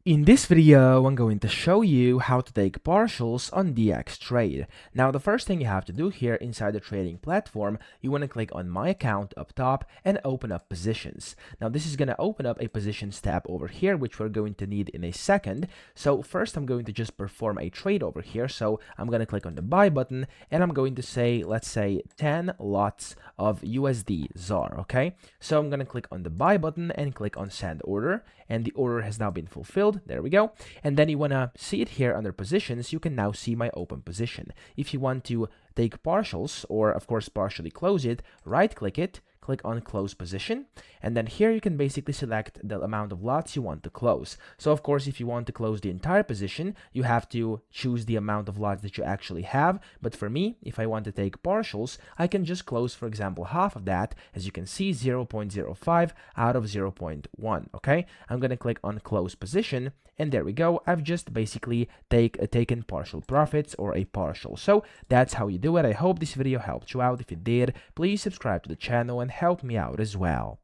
In this video, I'm going to show you how to take partials on DXtrade. Now, the first thing you have to do here inside the trading platform, you want to click on My Account up top and open up Positions. Now, this is going to open up a Positions tab over here, which we're going to need in a second. So first, I'm going to just perform a trade over here. So I'm going to click on the Buy button, and I'm going to say, let's say 10 lots of USD ZAR, okay? So I'm going to click on the Buy button and click on Send Order, and the order has now been fulfilled. There we go. And then you want to see it here under positions. You can now see my open position. If you want to take partials, or of course partially close it, right click it, click on close position, and then here you can basically select the amount of lots you want to close. So of course, if you want to close the entire position, you have to choose the amount of lots that you actually have. But for me, if I want to take partials, I can just close, for example, half of that. As you can see, 0.05 out of 0.1. Okay, I'm going to click on close position, and there we go. I've just basically taken partial profits, or a partial. So that's how you do it. I hope this video helped you out. If it did, please subscribe to the channel and help me out as well.